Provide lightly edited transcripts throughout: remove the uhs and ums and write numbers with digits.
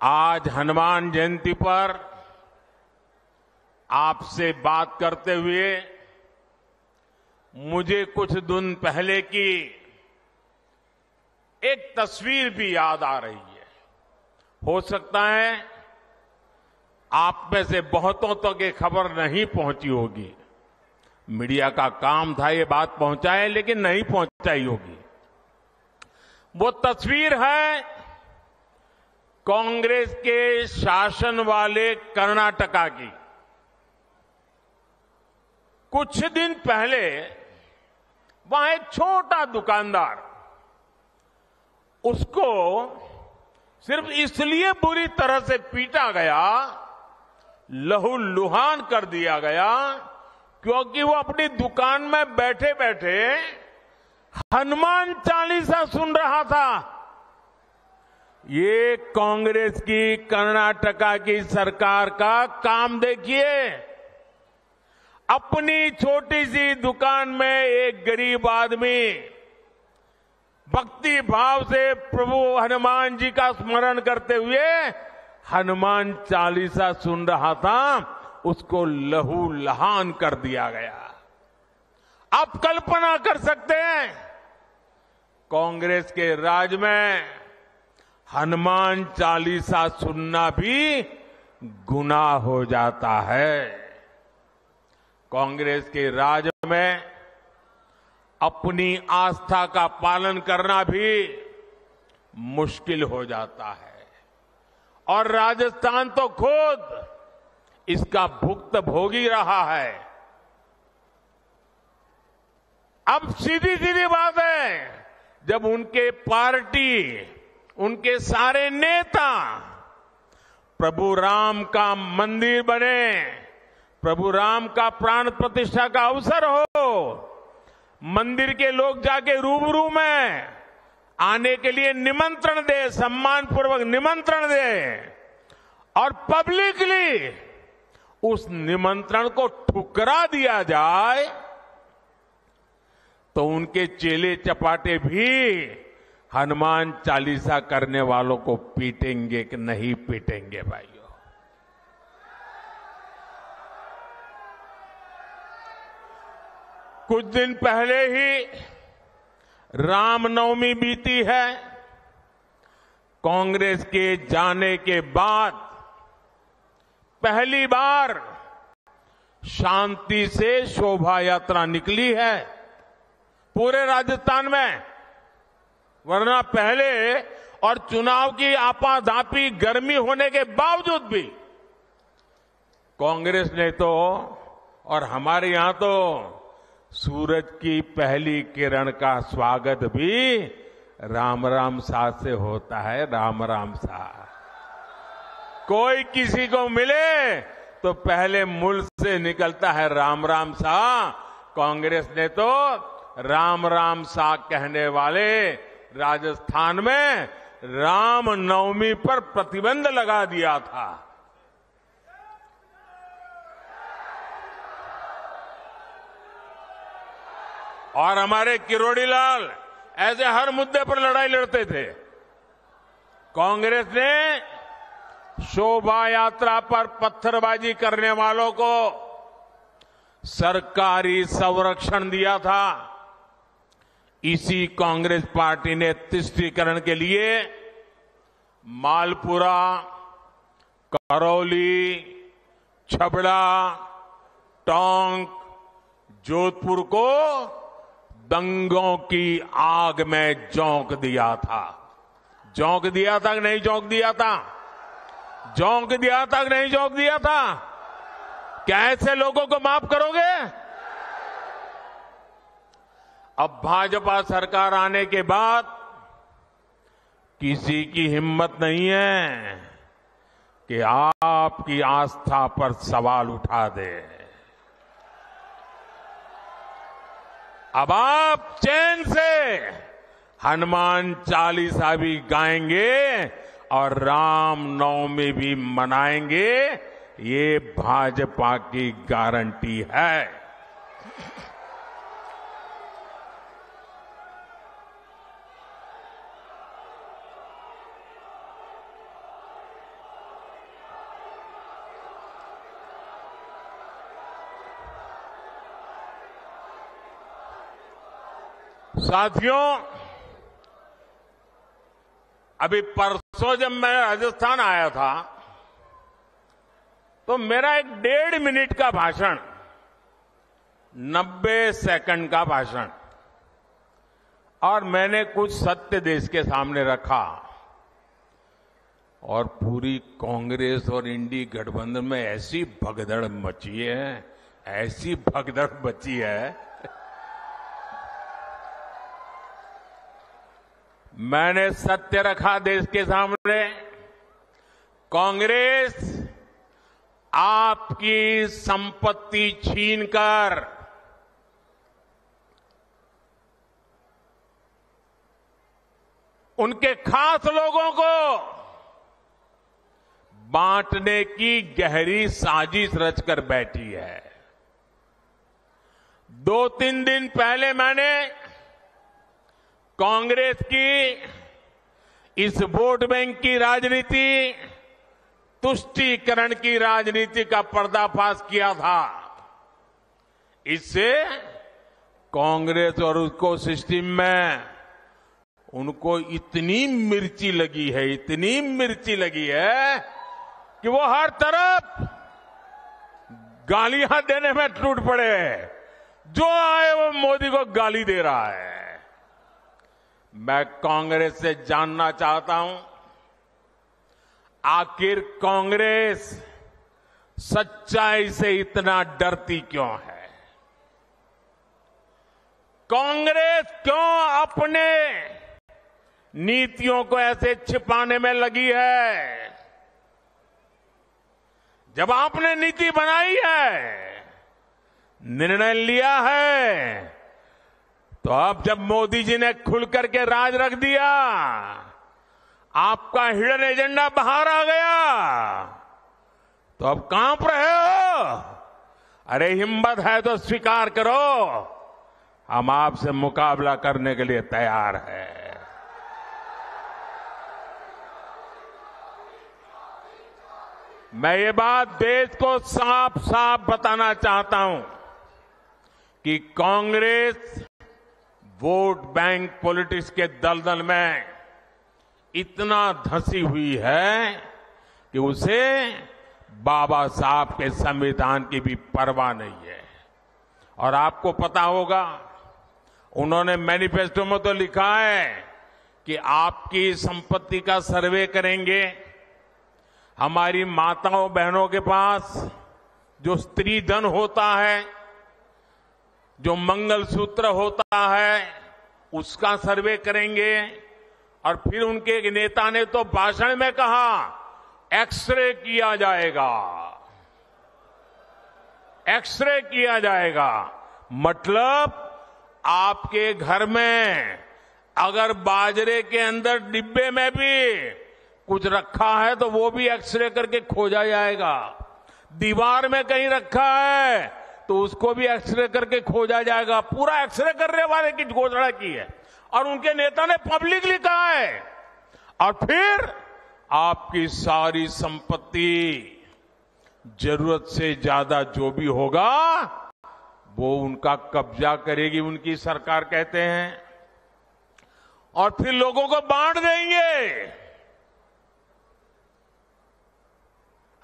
आज हनुमान जयंती पर आपसे बात करते हुए मुझे कुछ दिन पहले की एक तस्वीर भी याद आ रही है। हो सकता है आप में से बहुतों तक ये खबर नहीं पहुंची होगी। मीडिया का काम था ये बात पहुंचाए, लेकिन नहीं पहुंचाई होगी। वो तस्वीर है कांग्रेस के शासन वाले कर्नाटका की। कुछ दिन पहले वहां एक छोटा दुकानदार, उसको सिर्फ इसलिए बुरी तरह से पीटा गया, लहूलुहान कर दिया गया, क्योंकि वो अपनी दुकान में बैठे बैठे हनुमान चालीसा सुन रहा था। ये कांग्रेस की कर्नाटका की सरकार का काम देखिए। अपनी छोटी सी दुकान में एक गरीब आदमी भक्ति भाव से प्रभु हनुमान जी का स्मरण करते हुए हनुमान चालीसा सुन रहा था, उसको लहूलुहान कर दिया गया। आप कल्पना कर सकते हैं, कांग्रेस के राज में हनुमान चालीसा सुनना भी गुनाह हो जाता है। कांग्रेस के राज में अपनी आस्था का पालन करना भी मुश्किल हो जाता है, और राजस्थान तो खुद इसका भुक्तभोगी रहा है। अब सीधी सीधी बात है, जब उनके पार्टी, उनके सारे नेता प्रभु राम का मंदिर बने, प्रभु राम का प्राण प्रतिष्ठा का अवसर हो, मंदिर के लोग जाके रूबरू में आने के लिए निमंत्रण दे, सम्मान पूर्वक निमंत्रण दे, और पब्लिकली उस निमंत्रण को ठुकरा दिया जाए, तो उनके चेले चपाटे भी हनुमान चालीसा करने वालों को पीटेंगे कि नहीं पीटेंगे भाइयों? कुछ दिन पहले ही रामनवमी बीती है। कांग्रेस के जाने के बाद पहली बार शांति से शोभा यात्रा निकली है पूरे राजस्थान में। वरना पहले और चुनाव की आपाधापी गर्मी होने के बावजूद भी कांग्रेस ने तो, और हमारे यहां तो सूरज की पहली किरण का स्वागत भी राम राम सा से होता है। राम राम सा, कोई किसी को मिले तो पहले मुंह से निकलता है राम राम सा। कांग्रेस ने तो राम राम सा कहने वाले राजस्थान में राम नवमी पर प्रतिबंध लगा दिया था। और हमारे किरोड़ी लाल ऐसे हर मुद्दे पर लड़ाई लड़ते थे। कांग्रेस ने शोभा यात्रा पर पत्थरबाजी करने वालों को सरकारी संरक्षण दिया था। इसी कांग्रेस पार्टी ने तुष्टीकरण के लिए मालपुरा, करौली, छबड़ा, टोंक, जोधपुर को दंगों की आग में झोंक दिया था। झोंक दिया था कि नहीं झोंक दिया था? झोंक दिया था कि नहीं झोंक दिया था? क्या ऐसे लोगों को माफ करोगे? अब भाजपा सरकार आने के बाद किसी की हिम्मत नहीं है कि आपकी आस्था पर सवाल उठा दे। अब आप चैन से हनुमान चालीसा भी गाएंगे और राम नवमी भी मनाएंगे, ये भाजपा की गारंटी है। साथियों, अभी परसों जब मैं राजस्थान आया था तो मेरा एक 1.5 मिनट का भाषण, 90 सेकंड का भाषण, और मैंने कुछ सत्य देश के सामने रखा और पूरी कांग्रेस और इंडी गठबंधन में ऐसी भगदड़ मची है, ऐसी भगदड़ मची है। मैंने सत्य रखा देश के सामने। कांग्रेस आपकी संपत्ति छीनकर उनके खास लोगों को बांटने की गहरी साजिश रचकर बैठी है। 2-3 दिन पहले मैंने कांग्रेस की इस वोट बैंक की राजनीति, तुष्टीकरण की राजनीति का पर्दाफाश किया था। इससे कांग्रेस और उसको सिस्टम में उनको इतनी मिर्ची लगी है, इतनी मिर्ची लगी है कि वो हर तरफ गालियां देने में टूट पड़े। जो आए वो मोदी को गाली दे रहा है। मैं कांग्रेस से जानना चाहता हूं, आखिर कांग्रेस सच्चाई से इतना डरती क्यों है? कांग्रेस क्यों अपने नीतियों को ऐसे छिपाने में लगी है? जब आपने नीति बनाई है, निर्णय लिया है, तो अब जब मोदी जी ने खुल करके राज रख दिया, आपका हिडन एजेंडा बाहर आ गया, तो अब कांप रहे हो? अरे हिम्मत है तो स्वीकार करो, हम आपसे मुकाबला करने के लिए तैयार हैं। मैं ये बात देश को साफ साफ बताना चाहता हूं कि कांग्रेस वोट बैंक पॉलिटिक्स के दलदल में इतना धंसी हुई है कि उसे बाबा साहब के संविधान की भी परवाह नहीं है। और आपको पता होगा, उन्होंने मैनिफेस्टो में तो लिखा है कि आपकी संपत्ति का सर्वे करेंगे। हमारी माताओं बहनों के पास जो स्त्री धन होता है, जो मंगलसूत्र होता है, उसका सर्वे करेंगे। और फिर उनके एक नेता ने तो भाषण में कहा, एक्सरे किया जाएगा, एक्सरे किया जाएगा। मतलब आपके घर में अगर बाजरे के अंदर डिब्बे में भी कुछ रखा है तो वो भी एक्सरे करके खोजा जाएगा। दीवार में कहीं रखा है तो उसको भी एक्सरे करके खोजा जाएगा। पूरा एक्सरे करने वाले की घोषणा की है और उनके नेता ने पब्लिकली कहा है। और फिर आपकी सारी संपत्ति, जरूरत से ज्यादा जो भी होगा वो उनका कब्जा करेगी उनकी सरकार, कहते हैं, और फिर लोगों को बांट देंगे।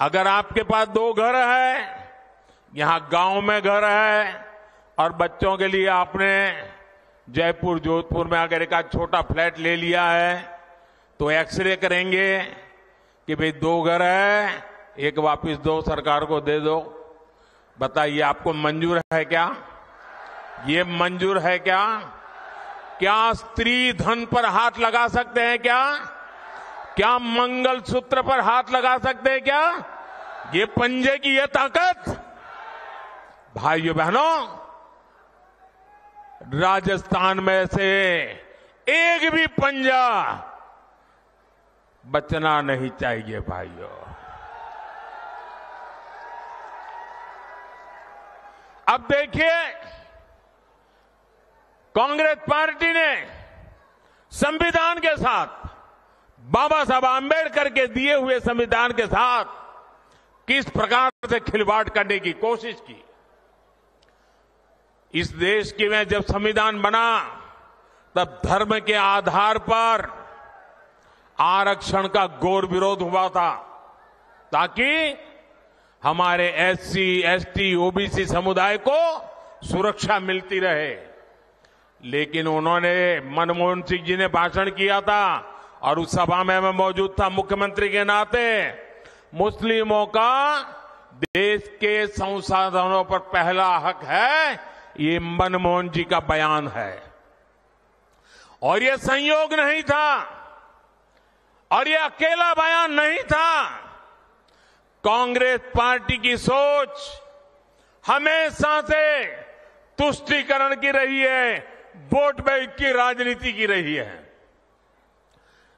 अगर आपके पास 2 घर है, यहां गांव में घर है, और बच्चों के लिए आपने जयपुर जोधपुर में अगर एक छोटा फ्लैट ले लिया है, तो एक्सरे करेंगे कि भाई 2 घर है, एक वापस दो, सरकार को दे दो। बताइए, आपको मंजूर है क्या? ये मंजूर है क्या? क्या स्त्री धन पर हाथ लगा सकते हैं क्या? क्या मंगलसूत्र पर हाथ लगा सकते हैं क्या? ये पंजे की ये ताकत? भाइयों बहनों, राजस्थान में से एक भी पंजा बचना नहीं चाहिए भाइयों। अब देखिए, कांग्रेस पार्टी ने संविधान के साथ, बाबा साहब आंबेडकर के दिए हुए संविधान के साथ किस प्रकार से खिलवाड़ करने की कोशिश की। इस देश की में जब संविधान बना तब धर्म के आधार पर आरक्षण का घोर विरोध हुआ था, ताकि हमारे एससी, एसटी, ओबीसी समुदाय को सुरक्षा मिलती रहे। लेकिन उन्होंने, मनमोहन सिंह जी ने भाषण किया था और उस सभा में मैं मौजूद था मुख्यमंत्री के नाते, मुस्लिमों का देश के संसाधनों पर पहला हक है, ये मनमोहन जी का बयान है। और ये संयोग नहीं था और ये अकेला बयान नहीं था। कांग्रेस पार्टी की सोच हमेशा से तुष्टीकरण की रही है, वोट बैंक की राजनीति की रही है।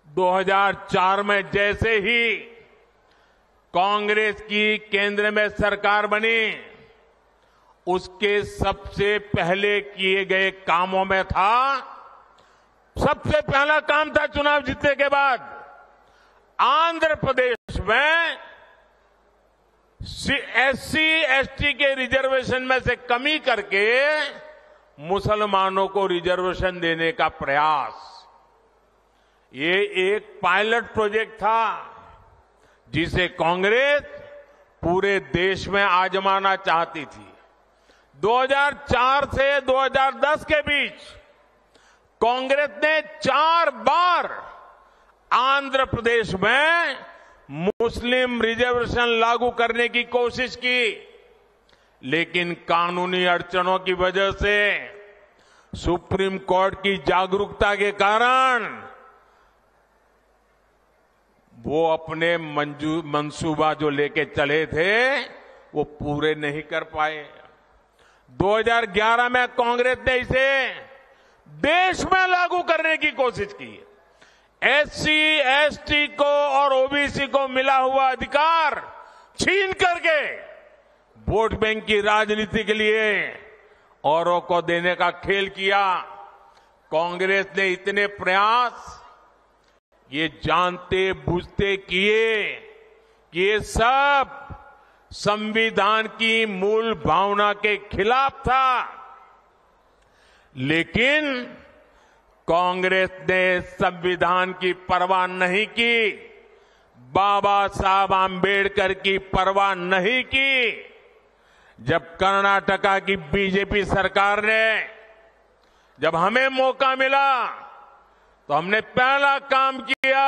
2004 में जैसे ही कांग्रेस की केंद्र में सरकार बनी, उसके सबसे पहले किए गए कामों में था, सबसे पहला काम था चुनाव जीतने के बाद आंध्र प्रदेश में एससी, एसटी के रिजर्वेशन में से कमी करके मुसलमानों को रिजर्वेशन देने का प्रयास। ये एक पायलट प्रोजेक्ट था जिसे कांग्रेस पूरे देश में आजमाना चाहती थी। 2004 से 2010 के बीच कांग्रेस ने 4 बार आंध्र प्रदेश में मुस्लिम रिजर्वेशन लागू करने की कोशिश की, लेकिन कानूनी अड़चनों की वजह से, सुप्रीम कोर्ट की जागरूकता के कारण वो अपने मंसूबा जो लेके चले थे वो पूरे नहीं कर पाए। 2011 में कांग्रेस ने इसे देश में लागू करने की कोशिश की। एससी, एसटी को और ओबीसी को मिला हुआ अधिकार छीन करके वोट बैंक की राजनीति के लिए औरों को देने का खेल किया। कांग्रेस ने इतने प्रयास ये जानते बूझते किए कि ये सब संविधान की मूल भावना के खिलाफ था, लेकिन कांग्रेस ने संविधान की परवाह नहीं की, बाबा साहब आंबेडकर की परवाह नहीं की। जब कर्नाटका की बीजेपी सरकार ने, जब हमें मौका मिला तो हमने पहला काम किया,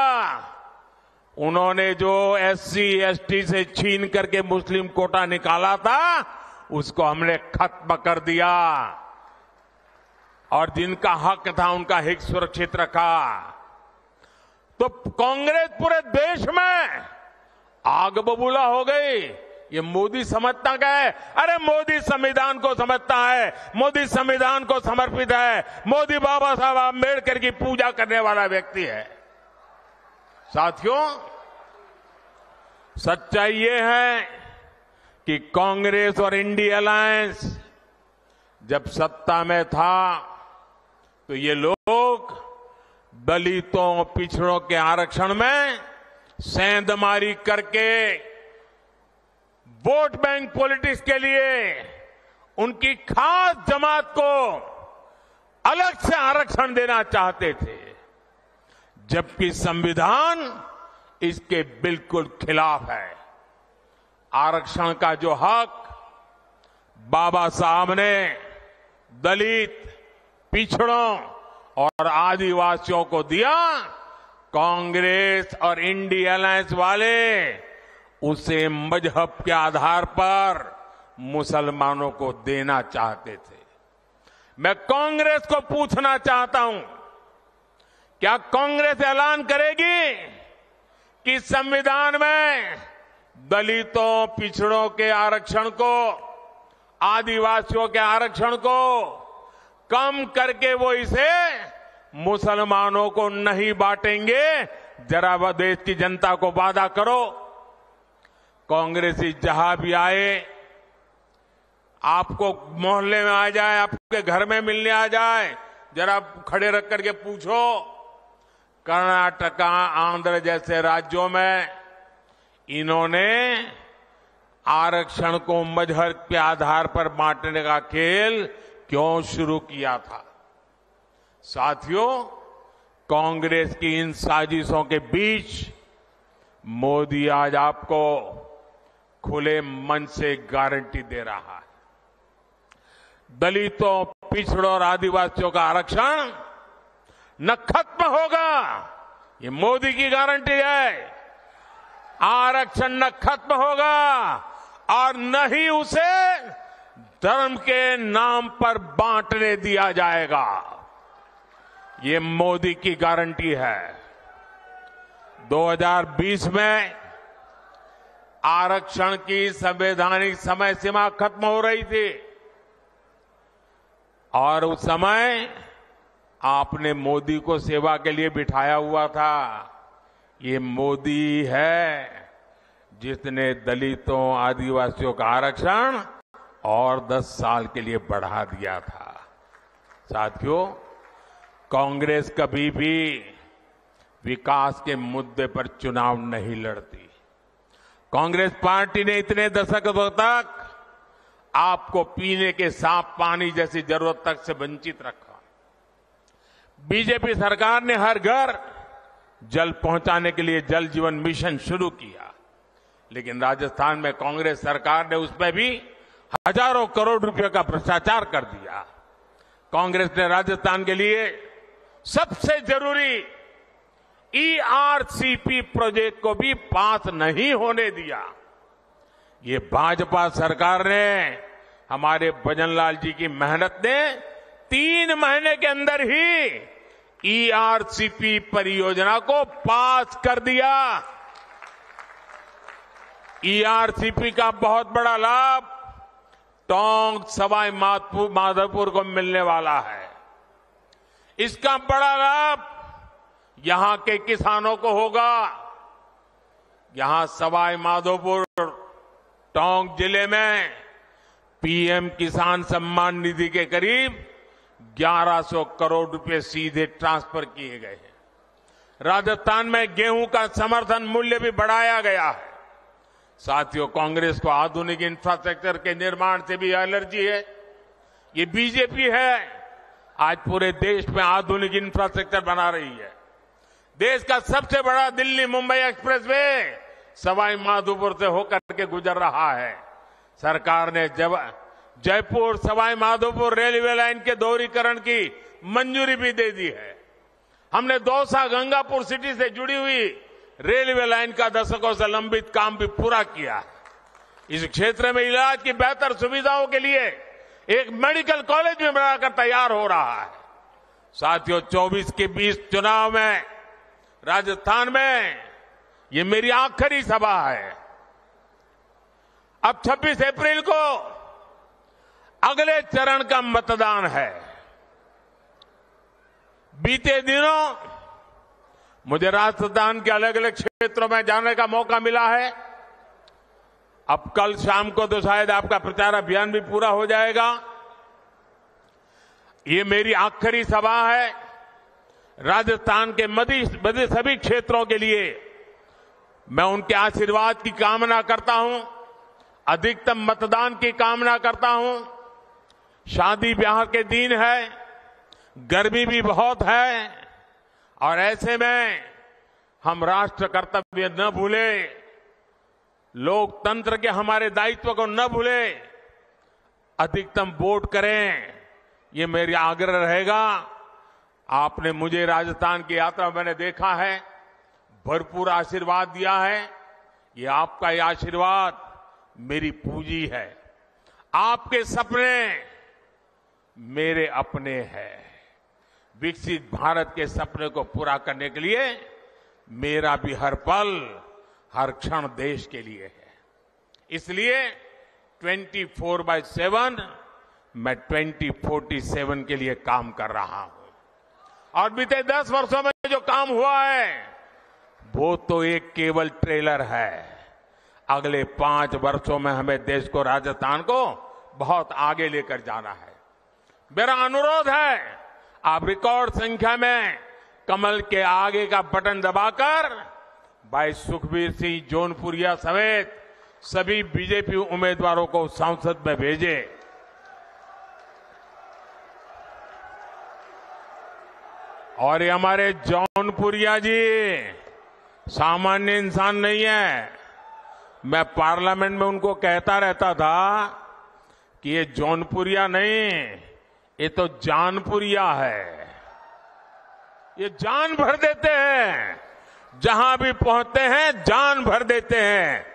उन्होंने जो एससी, एसटी से छीन करके मुस्लिम कोटा निकाला था उसको हमने खत्म कर दिया और जिनका हक था उनका हित सुरक्षित रखा। तो कांग्रेस पूरे देश में आग बबूला हो गई। ये मोदी समझता क्या है? अरे मोदी संविधान को समझता है, मोदी संविधान को समर्पित है, मोदी बाबा साहब आंबेडकर की पूजा करने वाला व्यक्ति है। साथियों, सच्चाई ये है कि कांग्रेस और इंडिया अलायंस जब सत्ता में था तो ये लोग दलितों, पिछड़ों के आरक्षण में सेंधमारी करके वोट बैंक पॉलिटिक्स के लिए उनकी खास जमात को अलग से आरक्षण देना चाहते थे, जबकि संविधान इसके बिल्कुल खिलाफ है। आरक्षण का जो हक बाबा साहब ने दलित, पिछड़ों और आदिवासियों को दिया, कांग्रेस और इंडिया अलायंस वाले उसे मजहब के आधार पर मुसलमानों को देना चाहते थे। मैं कांग्रेस को पूछना चाहता हूं, क्या कांग्रेस ऐलान करेगी कि संविधान में दलितों, पिछड़ों के आरक्षण को, आदिवासियों के आरक्षण को कम करके वो इसे मुसलमानों को नहीं बांटेंगे? जरा वह देश की जनता को वादा करो। कांग्रेसी जहां भी आए, आपको मोहल्ले में आ जाए, आपके घर में मिलने आ जाए, जरा खड़े रख करके पूछो, कर्नाटका, आंध्र जैसे राज्यों में इन्होंने आरक्षण को मजहब के आधार पर बांटने का खेल क्यों शुरू किया था? साथियों, कांग्रेस की इन साजिशों के बीच मोदी आज आपको खुले मन से गारंटी दे रहा है। दलितों, पिछड़ों और आदिवासियों का आरक्षण न खत्म होगा, ये मोदी की गारंटी है। आरक्षण न खत्म होगा और न ही उसे धर्म के नाम पर बांटने दिया जाएगा, ये मोदी की गारंटी है। 2020 में आरक्षण की संवैधानिक समय सीमा खत्म हो रही थी और उस समय आपने मोदी को सेवा के लिए बिठाया हुआ था। ये मोदी है जिसने दलितों, आदिवासियों का आरक्षण और 10 साल के लिए बढ़ा दिया था। साथियों, कांग्रेस कभी भी विकास के मुद्दे पर चुनाव नहीं लड़ती। कांग्रेस पार्टी ने इतने दशकों तक आपको पीने के साफ पानी जैसी जरूरत तक से वंचित रखा। बीजेपी सरकार ने हर घर जल पहुंचाने के लिए जल जीवन मिशन शुरू किया, लेकिन राजस्थान में कांग्रेस सरकार ने उसमें भी हजारों करोड़ रुपए का भ्रष्टाचार कर दिया। कांग्रेस ने राजस्थान के लिए सबसे जरूरी ERCP प्रोजेक्ट को भी पास नहीं होने दिया। ये भाजपा सरकार ने, हमारे भजनलाल जी की मेहनत ने 3 महीने के अंदर ही ERCP परियोजना को पास कर दिया। ERCP का बहुत बड़ा लाभ टोंक, सवाई माधोपुर को मिलने वाला है। इसका बड़ा लाभ यहां के किसानों को होगा। यहां सवाई माधोपुर, टोंक जिले में PM किसान सम्मान निधि के करीब 1100 करोड़ रुपए सीधे ट्रांसफर किए गए हैं। राजस्थान में गेहूं का समर्थन मूल्य भी बढ़ाया गया है। साथियों, कांग्रेस को आधुनिक इंफ्रास्ट्रक्चर के निर्माण से भी एलर्जी है। ये बीजेपी है आज पूरे देश में आधुनिक इंफ्रास्ट्रक्चर बना रही है। देश का सबसे बड़ा दिल्ली मुंबई एक्सप्रेसवे सवाई माधोपुर से होकर के गुजर रहा है। सरकार ने जयपुर सवाई माधोपुर रेलवे लाइन के दोहरीकरण की मंजूरी भी दे दी है। हमने दौसा गंगापुर सिटी से जुड़ी हुई रेलवे लाइन का दशकों से लंबित काम भी पूरा किया। इस क्षेत्र में इलाज की बेहतर सुविधाओं के लिए एक मेडिकल कॉलेज भी बनाकर तैयार हो रहा है। साथियों, 24 के 20 चुनाव में राजस्थान में ये मेरी आखिरी सभा है। अब 26 अप्रैल को अगले चरण का मतदान है। बीते दिनों मुझे राजस्थान के अलग अलग क्षेत्रों में जाने का मौका मिला है। अब कल शाम को तो शायद आपका प्रचार अभियान भी पूरा हो जाएगा। ये मेरी आखिरी सभा है। राजस्थान के मध्य सभी क्षेत्रों के लिए मैं उनके आशीर्वाद की कामना करता हूं, अधिकतम मतदान की कामना करता हूं। शादी ब्याह के दिन है, गर्मी भी बहुत है और ऐसे में हम राष्ट्र कर्तव्य न भूलें, लोकतंत्र के हमारे दायित्व को न भूलें, अधिकतम वोट करें, ये मेरा आग्रह रहेगा। आपने मुझे राजस्थान की यात्रा में मैंने देखा है, भरपूर आशीर्वाद दिया है। ये आपका ये आशीर्वाद मेरी पूंजी है। आपके सपने मेरे अपने हैं। विकसित भारत के सपने को पूरा करने के लिए मेरा भी हर पल, हर क्षण देश के लिए है। इसलिए 24/7 मैं 2047 के लिए काम कर रहा हूं। और बीते 10 वर्षों में जो काम हुआ है वो तो एक केवल ट्रेलर है। अगले 5 वर्षों में हमें देश को, राजस्थान को बहुत आगे लेकर जाना है। मेरा अनुरोध है, आप रिकॉर्ड संख्या में कमल के आगे का बटन दबाकर भाई सुखबीर सिंह जौनपुरिया समेत सभी बीजेपी उम्मीदवारों को संसद में भेजें। और ये हमारे जौनपुरिया जी सामान्य इंसान नहीं है। मैं पार्लियामेंट में उनको कहता रहता था कि ये जौनपुरिया नहीं, ये तो जानपुरिया है। ये जान भर देते हैं, जहां भी पहुंचते हैं जान भर देते हैं।